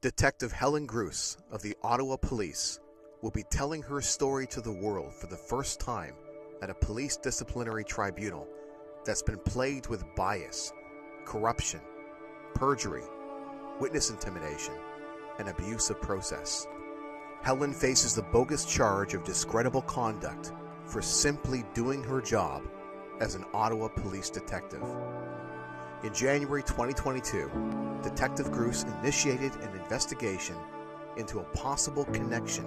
Detective Helen Grus of the Ottawa Police will be telling her story to the world for the first time at a police disciplinary tribunal that's been plagued with bias, corruption, perjury, witness intimidation, and abuse of process. Helen faces the bogus charge of discreditable conduct for simply doing her job as an Ottawa police detective. In January 2022, Detective Grus initiated an investigation into a possible connection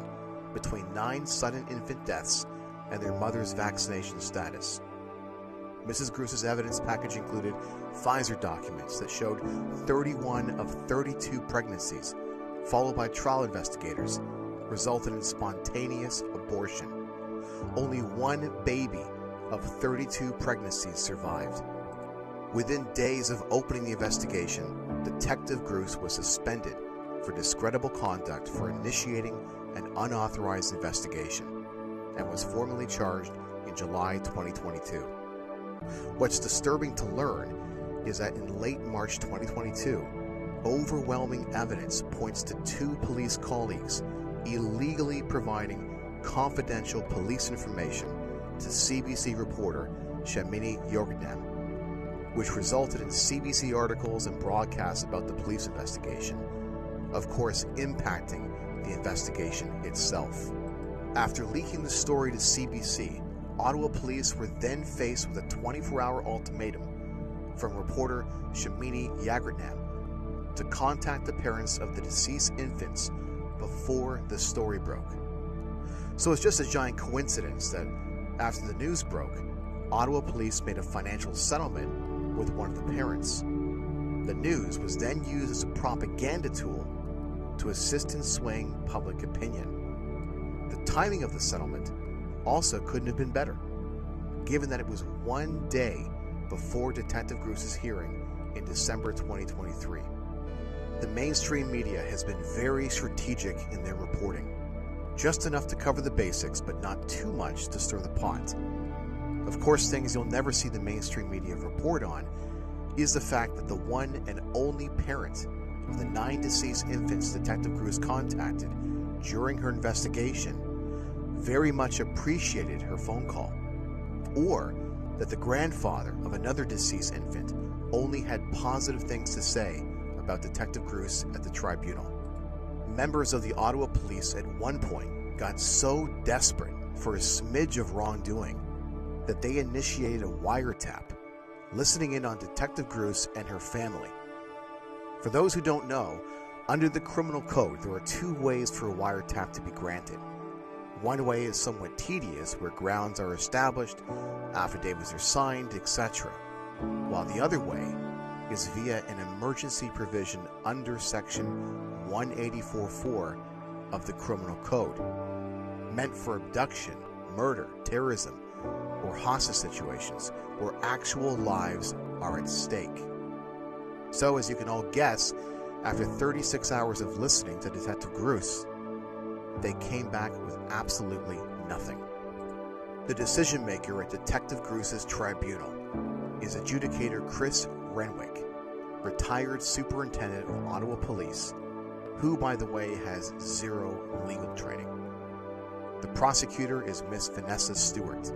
between 9 sudden infant deaths and their mother's vaccination status. Mrs. Grus's evidence package included Pfizer documents that showed 31 of 32 pregnancies, followed by trial investigators, resulted in spontaneous abortion. Only one baby of 32 pregnancies survived. Within days of opening the investigation, Detective Grus was suspended for discreditable conduct for initiating an unauthorized investigation and was formally charged in July 2022. What's disturbing to learn is that in late March 2022, overwhelming evidence points to 2 police colleagues illegally providing confidential police information to CBC reporter Shamini Yorgadam, which resulted in CBC articles and broadcasts about the police investigation, of course impacting the investigation itself. After leaking the story to CBC, Ottawa police were then faced with a 24-hour ultimatum from reporter Shamini Yorgadam to contact the parents of the deceased infants before the story broke. So it's just a giant coincidence that after the news broke, Ottawa police made a financial settlement with one of the parents. The news was then used as a propaganda tool to assist in swaying public opinion. The timing of the settlement also couldn't have been better, given that it was one day before Detective Grus's hearing in December 2023. The mainstream media has been very strategic in their reporting, just enough to cover the basics but not too much to stir the pot. Of course, things you'll never see the mainstream media report on is the fact that the one and only parent of the 9 deceased infants Detective Grus contacted during her investigation very much appreciated her phone call, or that the grandfather of another deceased infant only had positive things to say about Detective Grus at the tribunal. Members of the Ottawa police at one point got so desperate for a smidge of wrongdoing that they initiated a wiretap, listening in on Detective Grus and her family. For those who don't know, under the criminal code, there are 2 ways for a wiretap to be granted. One way is somewhat tedious, where grounds are established, affidavits are signed, etc., while the other way is via an emergency provision under Section 184.4 of the criminal code, meant for abduction, murder, terrorism, or hostage situations where actual lives are at stake. So, as you can all guess, after 36 hours of listening to Detective Grus, they came back with absolutely nothing. The decision maker at Detective Grus's tribunal is adjudicator Chris Renwick, retired superintendent of Ottawa Police, who, by the way, has 0 legal training. The prosecutor is Miss Vanessa Stewart.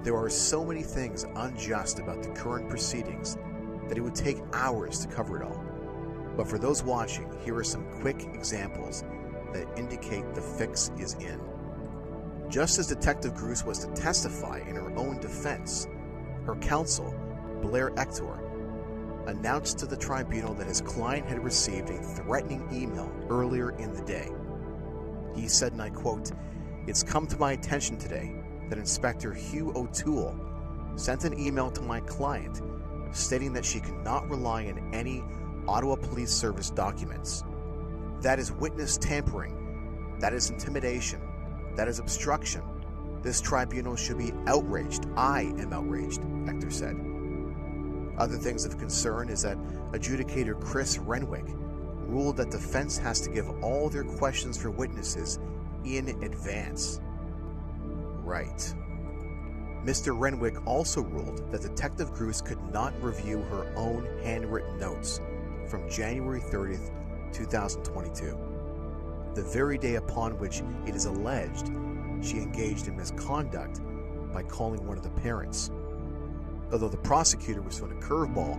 There are so many things unjust about the current proceedings that it would take hours to cover it all. But for those watching, here are some quick examples that indicate the fix is in. Just as Detective Grus was to testify in her own defense, her counsel, Blair Ector, announced to the tribunal that his client had received a threatening email earlier in the day. He said, and I quote, "It's come to my attention today that Inspector Hugh O'Toole sent an email to my client stating that she could not rely on any Ottawa Police Service documents. That is witness tampering. That is intimidation. That is obstruction. This tribunal should be outraged. I am outraged," Ector said. Other things of concern is that adjudicator Chris Renwick ruled that defense has to give all their questions for witnesses in advance. Right. Mr. Renwick also ruled that Detective Grus could not review her own handwritten notes from January 30th, 2022, the very day upon which it is alleged she engaged in misconduct by calling one of the parents. Although the prosecutor was thrown a curveball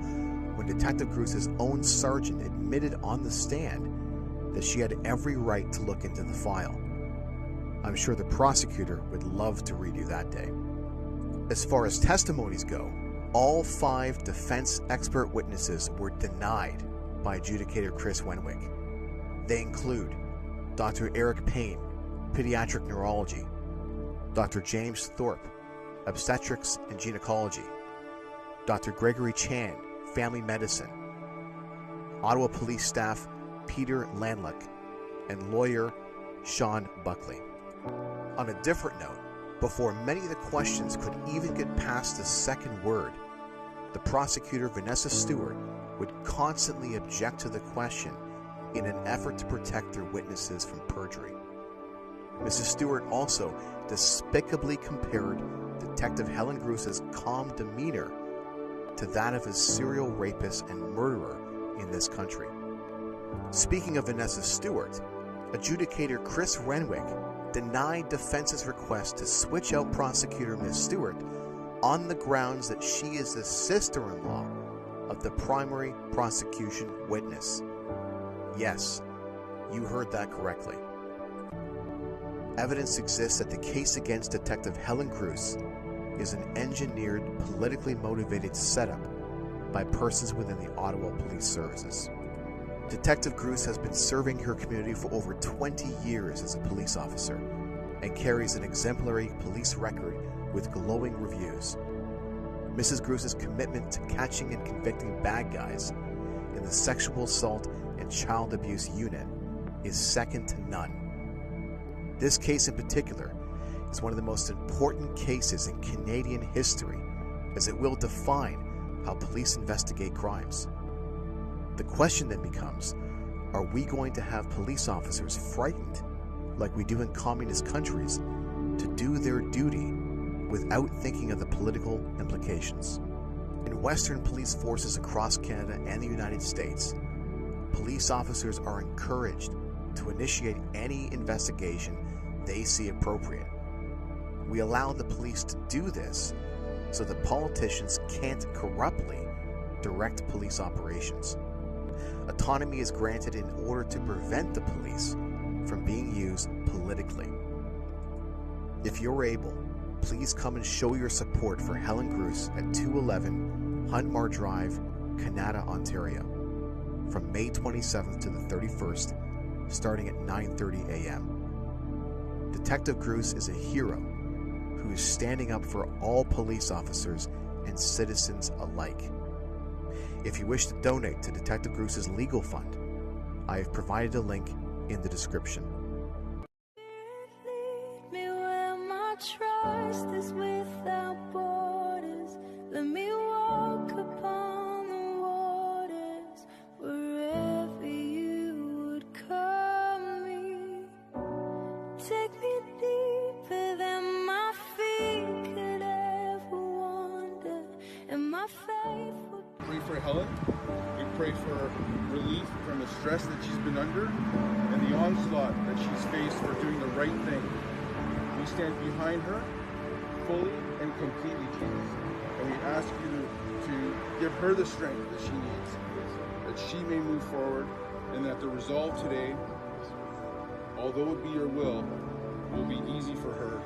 when Detective Grus's own sergeant admitted on the stand that she had every right to look into the file. I'm sure the prosecutor would love to redo that day. As far as testimonies go, all 5 defense expert witnesses were denied by adjudicator Chris Wenwick. They include Dr. Eric Payne, pediatric neurology, Dr. James Thorpe, obstetrics and gynecology, Dr. Gregory Chan, family medicine, Ottawa Police Staff Peter Landluck, and lawyer Sean Buckley. On a different note, before many of the questions could even get past the second word, the prosecutor Vanessa Stewart would constantly object to the question in an effort to protect their witnesses from perjury. Mrs. Stewart also despicably compared Detective HelenGrus's calm demeanor to that of a serial rapist and murderer in this country. Speaking of Vanessa Stewart, adjudicator Chris Renwick denied defense's request to switch out prosecutor Ms. Stewart on the grounds that she is the sister-in-law of the primary prosecution witness. Yes, you heard that correctly. Evidence exists that the case against Detective HelenGrus is an engineered, politically motivated setup by persons within the Ottawa Police Services. Detective Grus has been serving her community for over 20 years as a police officer and carries an exemplary police record with glowing reviews. Mrs. Grus's commitment to catching and convicting bad guys in the sexual assault and child abuse unit is second to none. This case in particular is one of the most important cases in Canadian history, as it will define how police investigate crimes. The question then becomes, are we going to have police officers frightened, like we do in communist countries, to do their duty without thinking of the political implications? In Western police forces across Canada and the United States, police officers are encouraged to initiate any investigation they see appropriate. We allow the police to do this so that politicians can't corruptly direct police operations. Autonomy is granted in order to prevent the police from being used politically. If you're able, please come and show your support for HelenGrus at 211 Huntmar Drive, Canada, Ontario, from May 27th to the 31st, starting at 9:30 a.m. Detective Grus is a hero who is standing up for all police officers and citizens alike. If you wish to donate to Detective Grus's legal fund, I have provided a link in the description. Lead me where my trust is without borders. Let me walk upon the waters wherever you would call me. Take me deeper than my feet could ever wander, and my faith would pray for Helen. We pray for relief from the stress that she's been under and the onslaught that she's faced for doing the right thing. We stand behind her fully and completely, Jesus. And we ask you to give her the strength that she needs, that she may move forward, and that the resolve today, although it be your will be easy for her